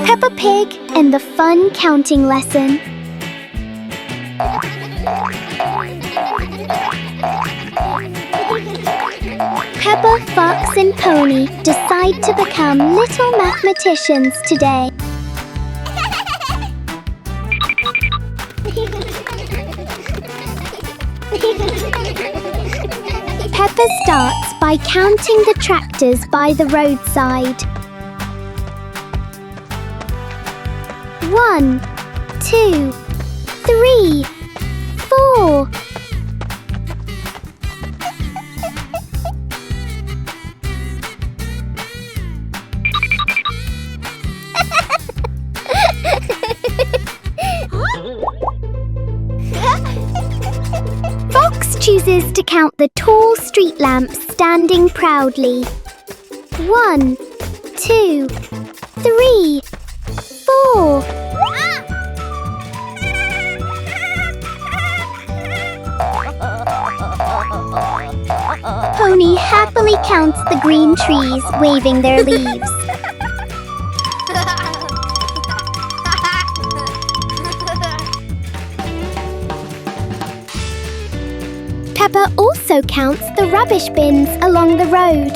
Peppa Pig and the Fun Counting Lesson. Peppa, Fox and Pony decide to become little mathematicians today. Peppa starts by counting the tractors by the roadside. 1, 2, 3, 4. Fox chooses to count the tall street lamps standing proudly. 1, 2, 3, 4. Pony happily counts the green trees waving their leaves. Peppa also counts the rubbish bins along the road.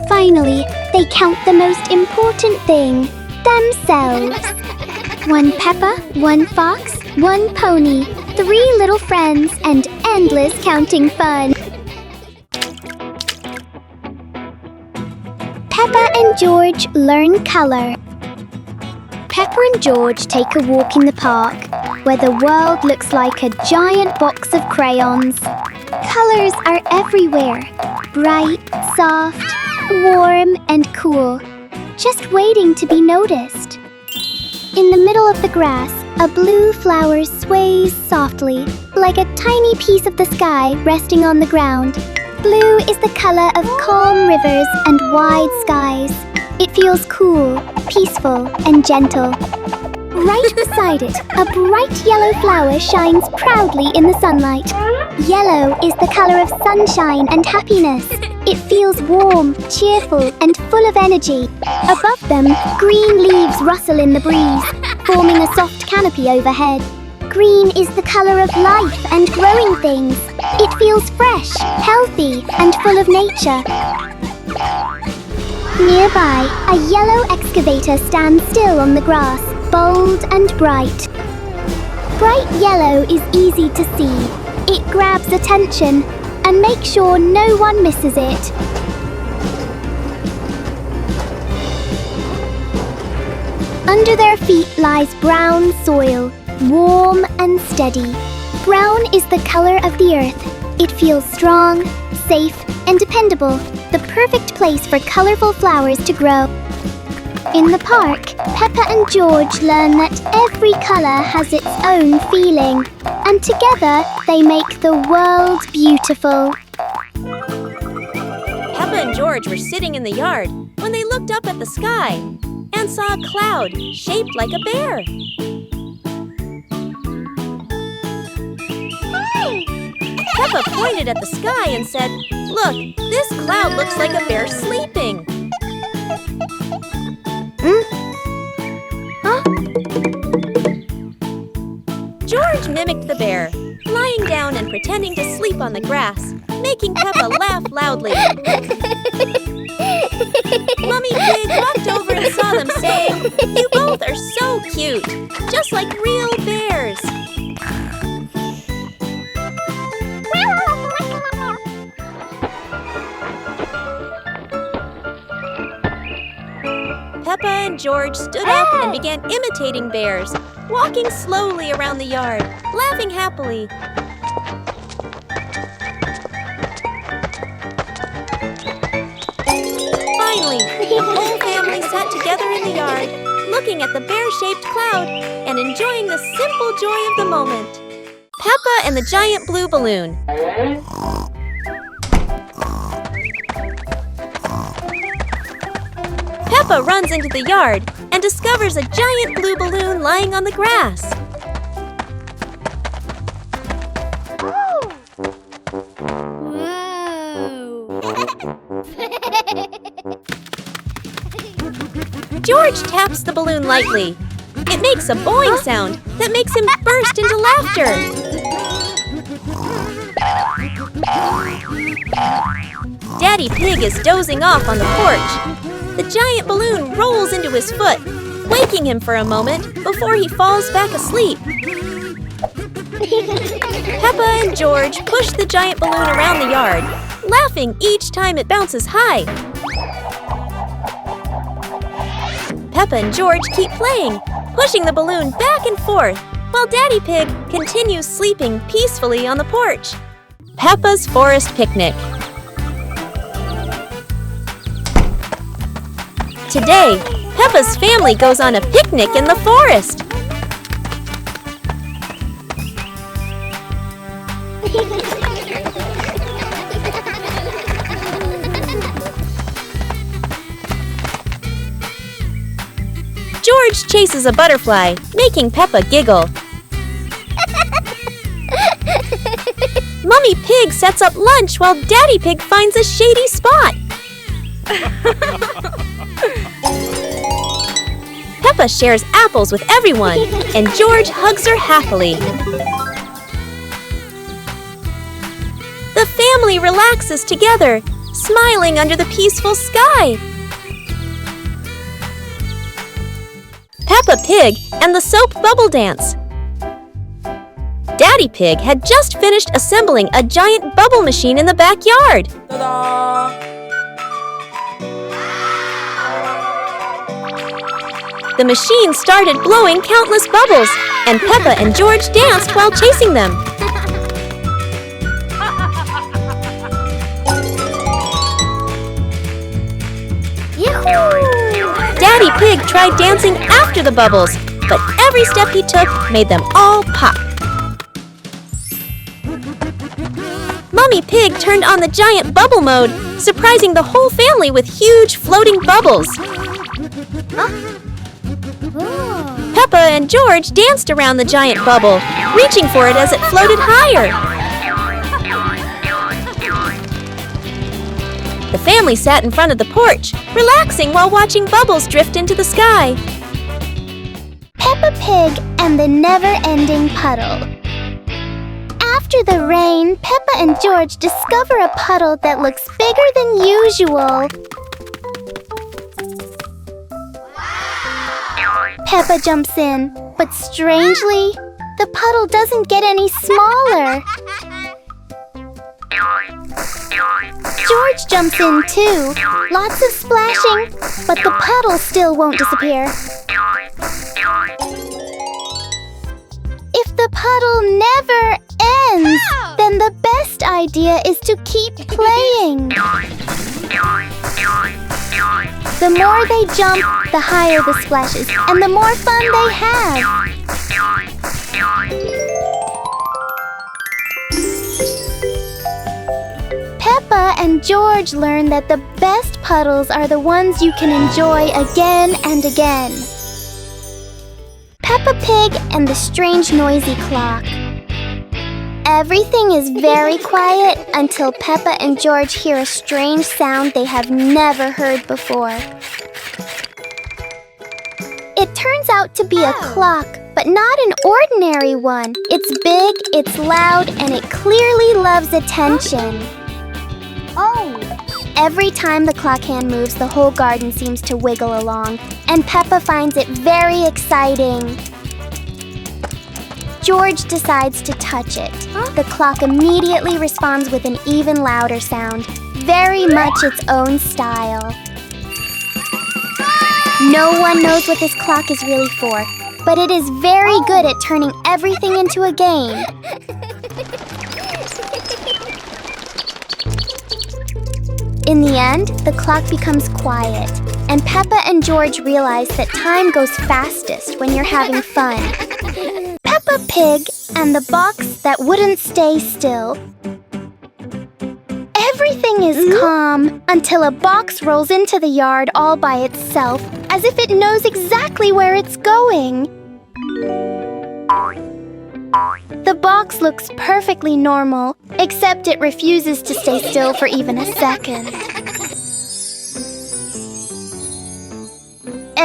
Finally, they count the most important thing, themselves. 1 Peppa, 1 Fox, 1 Pony, 3 little friends, and endless counting fun. Peppa and George learn color. Peppa and George take a walk in the park, where the world looks like a giant box of crayons. Colors are everywhere, bright, soft, warm, and cool, just waiting to be noticed. In the middle of the grass, a blue flower sways softly, like a tiny piece of the sky resting on the ground. Blue is the color of calm rivers and wide skies. It feels cool, peaceful, and gentle. Right beside it, a bright yellow flower shines proudly in the sunlight. Yellow is the color of sunshine and happiness. It feels warm, cheerful, and full of energy. Above them, green leaves rustle in the breeze, forming a soft canopy overhead. Green is the color of life and growing things. It feels fresh, healthy, and full of nature. Nearby, a yellow excavator stands still on the grass, bold and bright. Bright yellow is easy to see. It grabs attention and makes sure no one misses it. Under their feet lies brown soil, warm and steady. Brown is the color of the earth. It feels strong, safe, and dependable, the perfect place for colorful flowers to grow. In the park, Peppa and George learn that every color has its own feeling, and together they make the world beautiful. Peppa and George were sitting in the yard when they looked up at the sky and saw a cloud shaped like a bear. Peppa pointed at the sky and said, "Look, this cloud looks like a bear sleeping." Huh? George mimicked the bear, lying down and pretending to sleep on the grass, making Peppa laugh loudly. Mummy Pig walked over and saw them, saying, "You both are so cute, just like real bears." Peppa and George stood up and began imitating bears, walking slowly around the yard, laughing happily. Finally, the whole family sat together in the yard, looking at the bear-shaped cloud and enjoying the simple joy of the moment. Peppa and the giant blue balloon. Peppa runs into the yard and discovers a giant blue balloon lying on the grass. George taps the balloon lightly. It makes a boing sound that makes him burst into laughter. Daddy Pig is dozing off on the porch. The giant balloon rolls into his foot, waking him for a moment before he falls back asleep. Peppa and George push the giant balloon around the yard, laughing each time it bounces high. Peppa and George keep playing, pushing the balloon back and forth, while Daddy Pig continues sleeping peacefully on the porch. Peppa's Forest Picnic. Today, Peppa's family goes on a picnic in the forest. George chases a butterfly, making Peppa giggle. Mummy Pig sets up lunch while Daddy Pig finds a shady spot. Peppa shares apples with everyone, and George hugs her happily. The family relaxes together, smiling under the peaceful sky. Peppa Pig and the Soap Bubble Dance. Daddy Pig had just finished assembling a giant bubble machine in the backyard. Ta-da! The machine started blowing countless bubbles, and Peppa and George danced while chasing them. Daddy Pig tried dancing after the bubbles, but every step he took made them all pop. Mummy Pig turned on the giant bubble mode, surprising the whole family with huge floating bubbles. Peppa and George danced around the giant bubble, reaching for it as it floated higher. The family sat in front of the porch, relaxing while watching bubbles drift into the sky. Peppa Pig and the never-ending puddle. After the rain, Peppa and George discover a puddle that looks bigger than usual. Peppa jumps in, but strangely, the puddle doesn't get any smaller. George jumps in too. Lots of splashing, but the puddle still won't disappear. If the puddle never ends, then the best idea is to keep playing. The more they jump, the higher the splashes, and the more fun they have. Peppa and George learn that the best puddles are the ones you can enjoy again and again. Peppa Pig and the strange noisy clock. Everything is very quiet until Peppa and George hear a strange sound they have never heard before. It turns out to be a clock, but not an ordinary one. It's big, it's loud, and it clearly loves attention. Every time the clock hand moves, the whole garden seems to wiggle along, and Peppa finds it very exciting. George decides to touch it. The clock immediately responds with an even louder sound, very much its own style. No one knows what this clock is really for, but it is very good at turning everything into a game. In the end, the clock becomes quiet, and Peppa and George realize that time goes fastest when you're having fun. Peppa Pig and the box that wouldn't stay still. Everything is calm until a box rolls into the yard all by itself, as if it knows exactly where it's going. The box looks perfectly normal, except it refuses to stay still for even a second.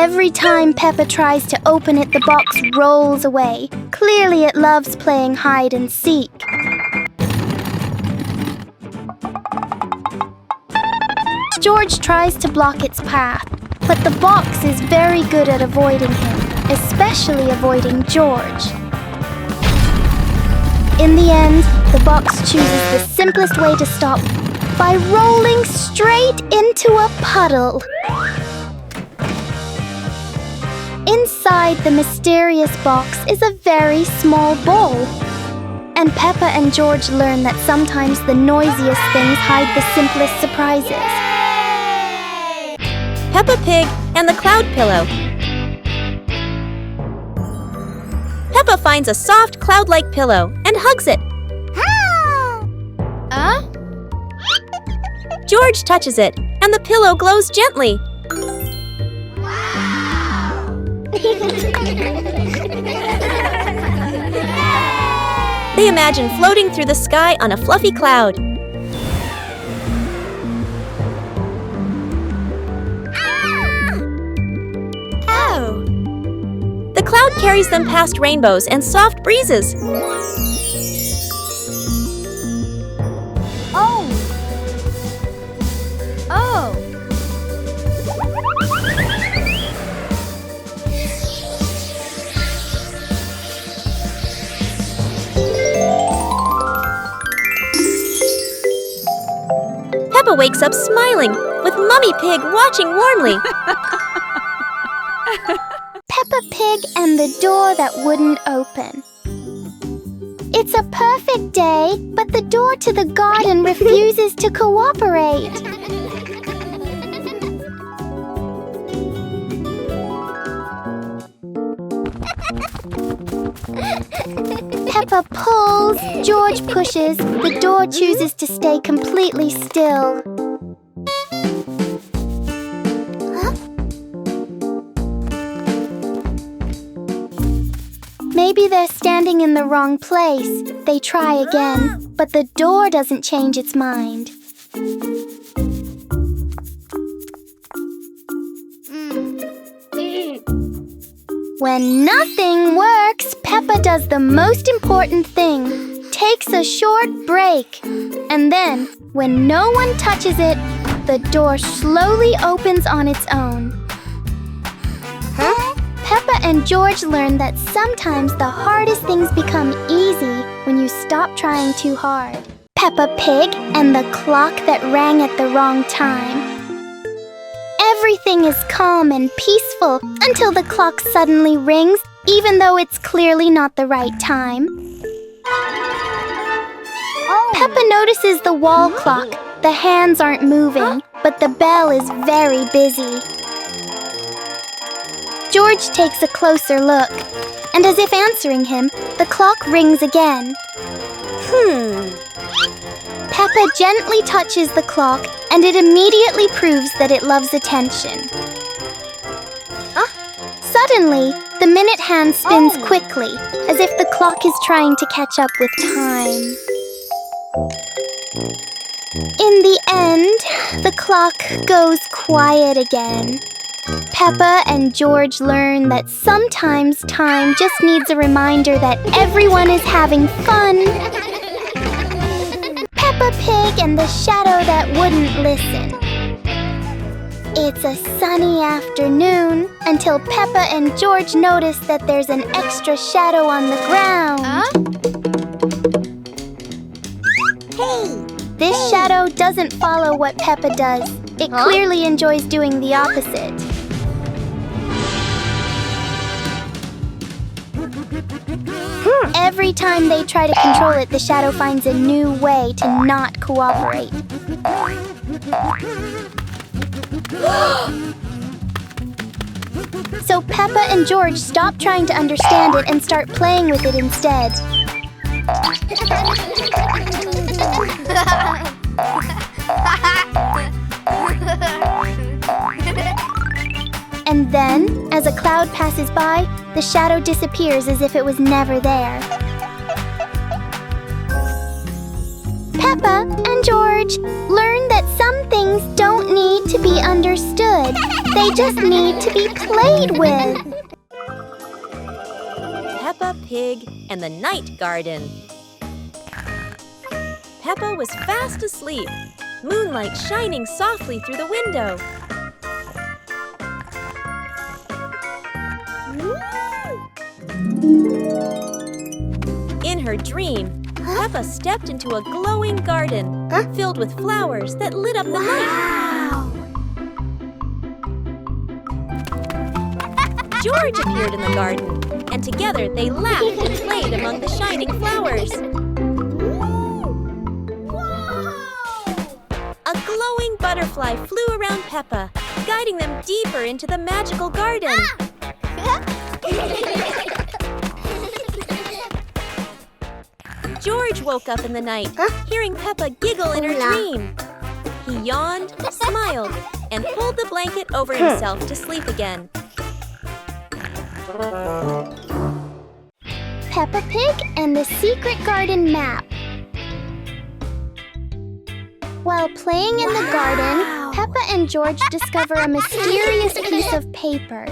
Every time Peppa tries to open it, the box rolls away. Clearly it loves playing hide and seek. George tries to block its path, but the box is very good at avoiding him, especially avoiding George. In the end, the box chooses the simplest way to stop by rolling straight into a puddle. Inside the mysterious box is a very small bowl. And Peppa and George learn that sometimes the noisiest things hide the simplest surprises. Peppa Pig and the Cloud Pillow. Peppa finds a soft cloud-like pillow and hugs it. George touches it, and the pillow glows gently. They imagine floating through the sky on a fluffy cloud. Oh! The cloud carries them past rainbows and soft breezes. Oh! Peppa wakes up smiling, with Mummy Pig watching warmly. Peppa Pig and the door that wouldn't open. It's a perfect day, but the door to the garden refuses to cooperate. Peppa pulls, George pushes, the door chooses to stay completely still. Maybe they're standing in the wrong place. They try again, but the door doesn't change its mind. When nothing works, Peppa does the most important thing, takes a short break. And then, when no one touches it, the door slowly opens on its own. Peppa and George learn that sometimes the hardest things become easy when you stop trying too hard. Peppa Pig and the clock that rang at the wrong time. Everything is calm and peaceful until the clock suddenly rings, even though it's clearly not the right time. Peppa notices the wall clock. The hands aren't moving, but the bell is very busy. George takes a closer look, and as if answering him, the clock rings again. Peppa gently touches the clock, and it immediately proves that it loves attention. Suddenly, the minute hand spins quickly, as if the clock is trying to catch up with time. In the end, the clock goes quiet again. Peppa and George learn that sometimes time just needs a reminder that everyone is having fun. Peppa Pig and the shadow that wouldn't listen. It's a sunny afternoon until Peppa and George notice that there's an extra shadow on the ground. This shadow doesn't follow what Peppa does. It clearly enjoys doing the opposite. Every time they try to control it, the shadow finds a new way to not cooperate. So Peppa and George stop trying to understand it and start playing with it instead. And then, as a cloud passes by, the shadow disappears as if it was never there. Peppa and George learn that Some things don't need to be understood. They just need to be played with. Peppa Pig and the Night Garden. Peppa was fast asleep, moonlight shining softly through the window. In her dream, Peppa stepped into a glowing garden filled with flowers that lit up the night. George appeared in the garden, and together they laughed and played among the shining flowers. A glowing butterfly flew around Peppa, guiding them deeper into the magical garden. George woke up in the night, hearing Peppa giggle in her dream. He yawned, smiled, and pulled the blanket over himself to sleep again. Peppa Pig and the Secret Garden Map. While playing in the garden, Peppa and George discover a mysterious piece of paper.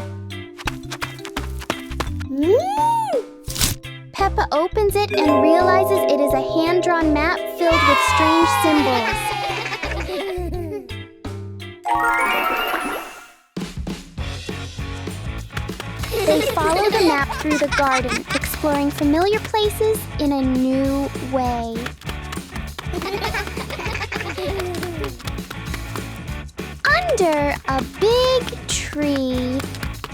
Peppa opens it and realizes it is a hand-drawn map filled with strange symbols. They follow the map through the garden, exploring familiar places in a new way. Under a big tree,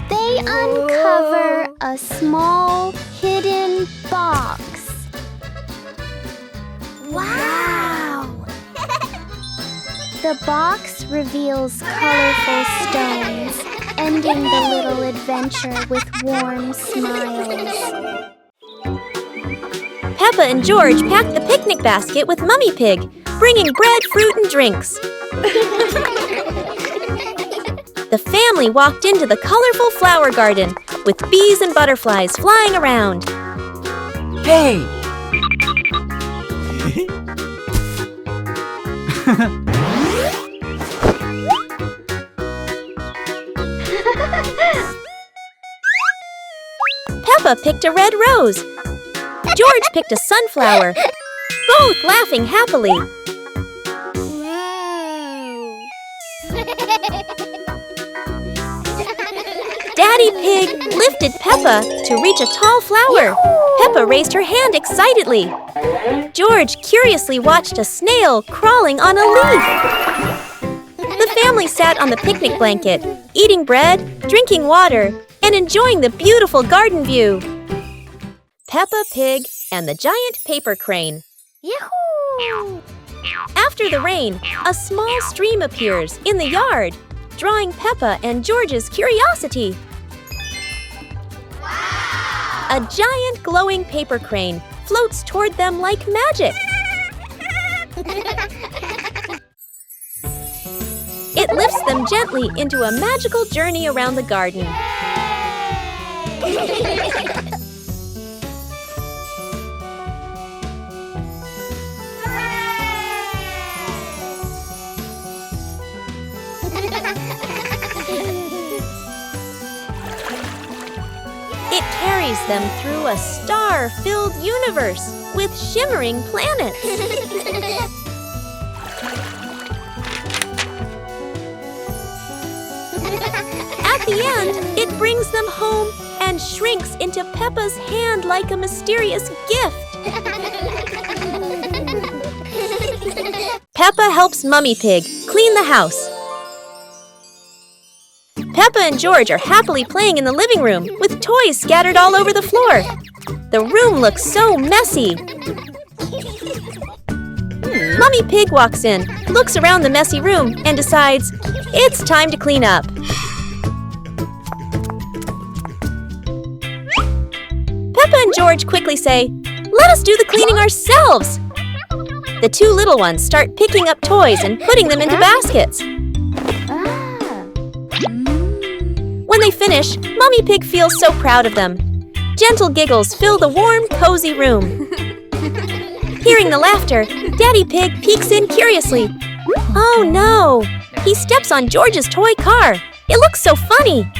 they uncover a small hidden box. Wow! The box reveals colorful stones, ending the little adventure with warm smiles. Peppa and George packed the picnic basket with Mummy Pig, bringing bread, fruit, and drinks. The family walked into the colorful flower garden with bees and butterflies flying around. Hey! Peppa picked a red rose. George picked a sunflower, both laughing happily. Daddy Pig lifted Peppa to reach a tall flower. Peppa raised her hand excitedly. George curiously watched a snail crawling on a leaf. The family sat on the picnic blanket, eating bread, drinking water, and enjoying the beautiful garden view. Peppa Pig and the Giant Paper Crane. Yahoo! After the rain, a small stream appears in the yard, drawing Peppa and George's curiosity. Wow! A giant glowing paper crane floats toward them like magic. It lifts them gently into a magical journey around the garden. It carries them through a star-filled universe with shimmering planets. At the end, it brings them home and shrinks into Peppa's hand like a mysterious gift. Peppa helps Mummy Pig clean the house. Peppa and George are happily playing in the living room with toys scattered all over the floor. The room looks so messy. Mummy Pig walks in, looks around the messy room, and decides it's time to clean up. Peppa and George quickly say, "Let us do the cleaning ourselves." The two little ones start picking up toys and putting them into baskets. When they finish, Mummy Pig feels so proud of them. Gentle giggles fill the warm, cozy room. Hearing the laughter, Daddy Pig peeks in curiously. Oh no! He steps on George's toy car. It looks so funny.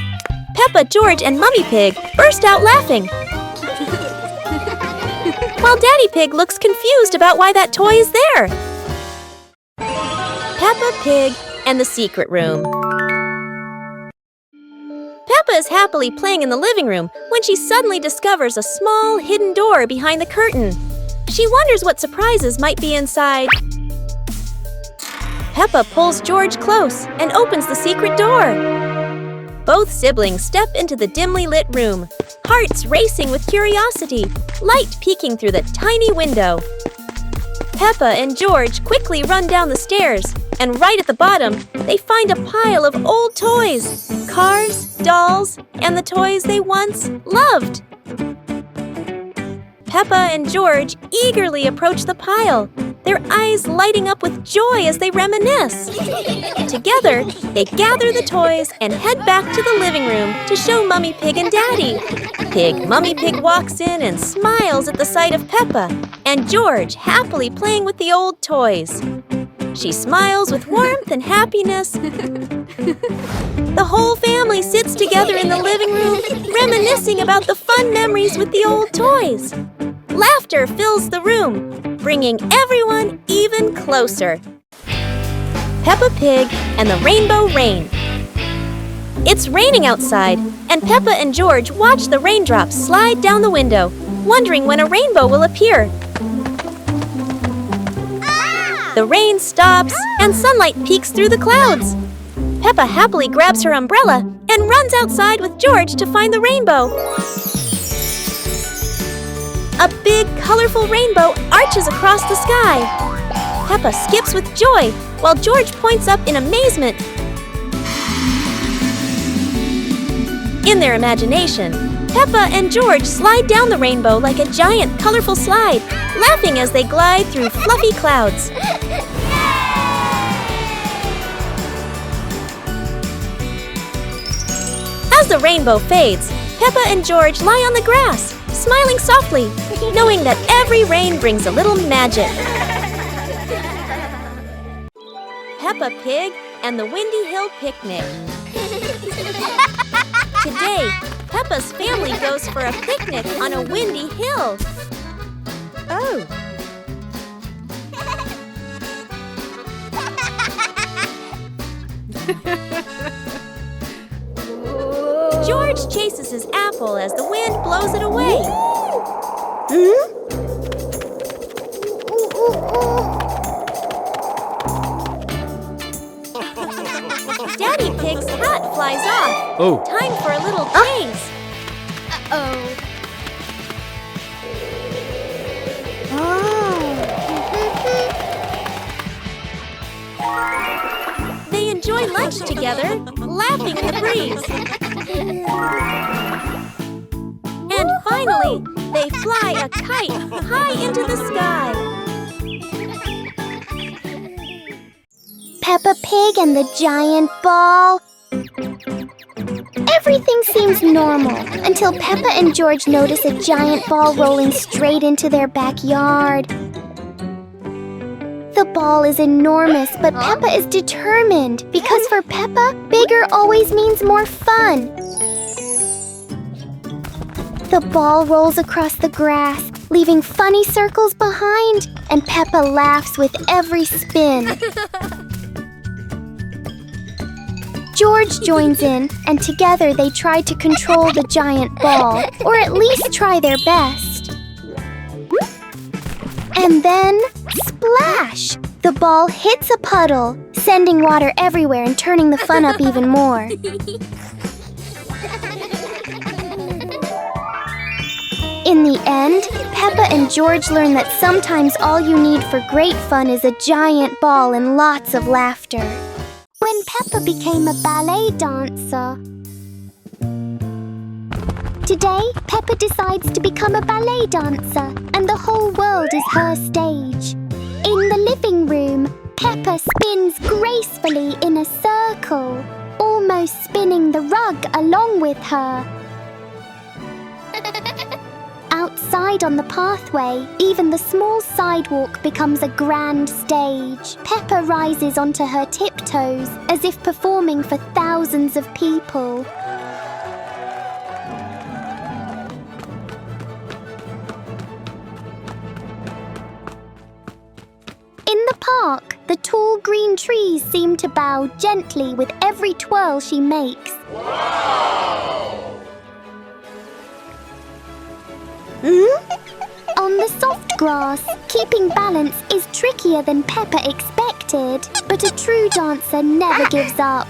Peppa, George, and Mummy Pig burst out laughing. While Daddy Pig looks confused about why that toy is there. Peppa Pig and the Secret Room. Peppa is happily playing in the living room when she suddenly discovers a small hidden door behind the curtain. She wonders what surprises might be inside. Peppa pulls George close and opens the secret door. Both siblings step into the dimly lit room, hearts racing with curiosity, light peeking through the tiny window. Peppa and George quickly run down the stairs, and right at the bottom, they find a pile of old toys, cars, dolls, and the toys they once loved. Peppa and George eagerly approach the pile, their eyes lighting up with joy as they reminisce. Together, they gather the toys and head back to the living room to show Mummy Pig and Daddy. Mummy Pig walks in and smiles at the sight of Peppa and George happily playing with the old toys. She smiles with warmth and happiness. The whole family sits together in the living room, reminiscing about the fun memories with the old toys. Laughter fills the room, bringing everyone even closer. Peppa Pig and the Rainbow Rain. It's raining outside, and Peppa and George watch the raindrops slide down the window, wondering when a rainbow will appear. The rain stops, and sunlight peeks through the clouds. Peppa happily grabs her umbrella and runs outside with George to find the rainbow. A big, colorful rainbow arches across the sky. Peppa skips with joy, while George points up in amazement. In their imagination, Peppa and George slide down the rainbow like a giant, colorful slide, laughing as they glide through fluffy clouds. As the rainbow fades, Peppa and George lie on the grass, smiling softly, knowing that every rain brings a little magic. Peppa Pig and the Windy Hill Picnic. Today, Peppa's family goes for a picnic on a windy hill. Oh! George chases his apple as the wind blows it away. Daddy Pig's hat flies off. Oh. Time for a little chase. They enjoy lunch together, laughing in the breeze. And finally, they fly a kite high into the sky. Peppa Pig and the giant ball. Everything seems normal until Peppa and George notice a giant ball rolling straight into their backyard. The ball is enormous, but Peppa is determined because for Peppa, bigger always means more fun. The ball rolls across the grass, leaving funny circles behind, and Peppa laughs with every spin. George joins in, and together they try to control the giant ball, or at least try their best. And then, splash! The ball hits a puddle, sending water everywhere and turning the fun up even more. In the end, Peppa and George learn that sometimes all you need for great fun is a giant ball and lots of laughter. When Peppa became a ballet dancer. Today, Peppa decides to become a ballet dancer, and the whole world is her stage. In the living room, Peppa spins gracefully in a circle, almost spinning the rug along with her. Out outside on the pathway, even the small sidewalk becomes a grand stage. Peppa rises onto her tiptoes as if performing for thousands of people. In the park, the tall green trees seem to bow gently with every twirl she makes. On the soft grass, keeping balance is trickier than Peppa expected, but a true dancer never gives up.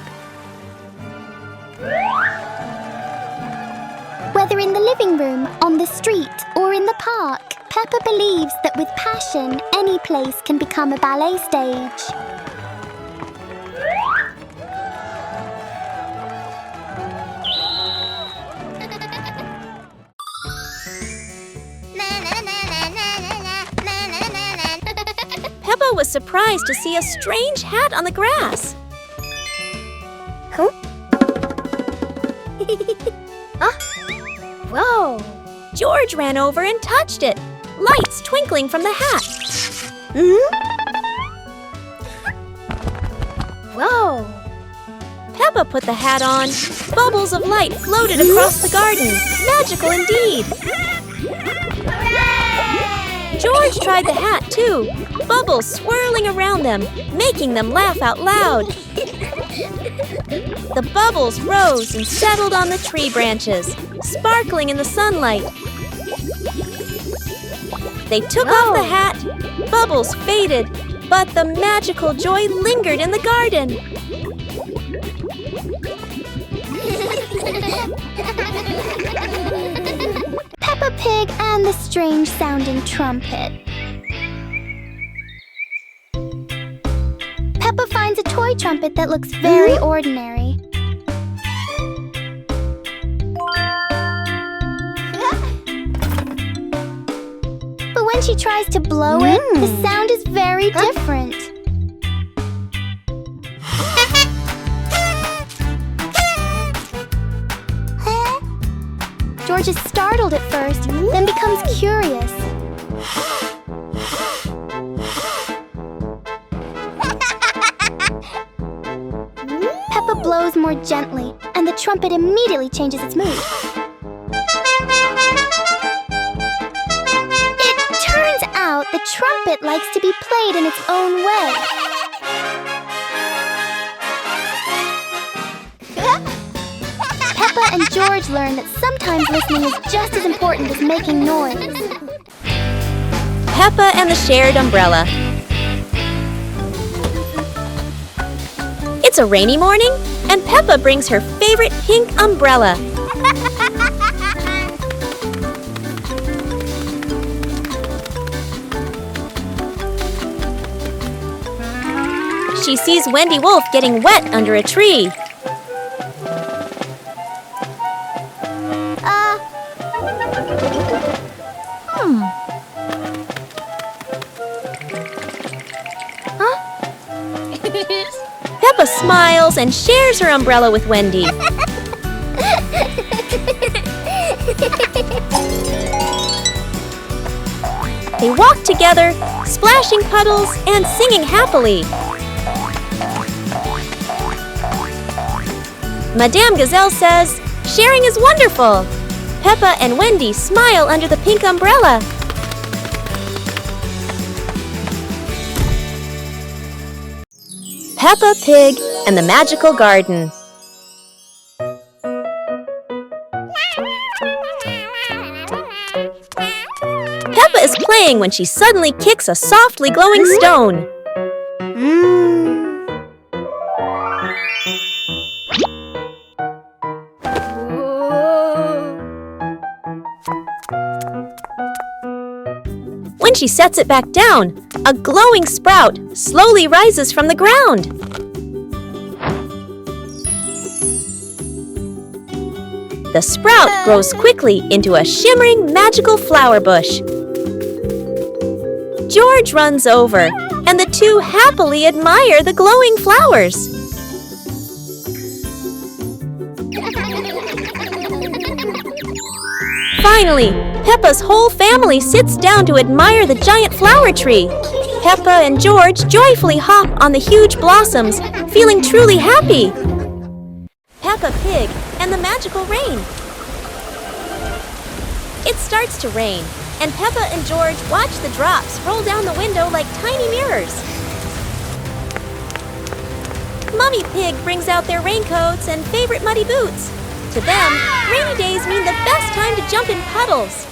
Whether in the living room, on the street, or in the park, Peppa believes that with passion, any place can become a ballet stage. Peppa was surprised to see a strange hat on the grass. Huh? Whoa! George ran over and touched it, lights twinkling from the hat. Whoa! Peppa put the hat on. Bubbles of light floated across the garden. Magical indeed. George tried the hat too, bubbles swirling around them, making them laugh out loud. The bubbles rose and settled on the tree branches, sparkling in the sunlight. They took off the hat, bubbles faded, but the magical joy lingered in the garden. Peppa Pig and the strange-sounding trumpet. Peppa finds a toy trumpet that looks very ordinary. But when she tries to blow it, the sound is very different. George is startled at first, then becomes curious. Peppa blows more gently, and the trumpet immediately changes its mood. It turns out the trumpet likes to be played in its own way. Peppa and George learn that sometimes listening is just as important as making noise. Peppa and the shared umbrella. It's a rainy morning, and Peppa brings her favorite pink umbrella. She sees Wendy Wolf getting wet under a tree. Peppa smiles and shares her umbrella with Wendy. They walk together, splashing puddles and singing happily. Madame Gazelle says, "Sharing is wonderful." Peppa and Wendy smile under the pink umbrella. Peppa Pig and the Magical Garden. Peppa is playing when she suddenly kicks a softly glowing stone. When she sets it back down, a glowing sprout slowly rises from the ground. The sprout grows quickly into a shimmering magical flower bush. George runs over, and the two happily admire the glowing flowers. Finally, Peppa's whole family sits down to admire the giant flower tree. Peppa and George joyfully hop on the huge blossoms, feeling truly happy. Peppa Pig and the magical rain. It starts to rain, and Peppa and George watch the drops roll down the window like tiny mirrors. Mummy Pig brings out their raincoats and favorite muddy boots. To them, rainy days mean the best time to jump in puddles.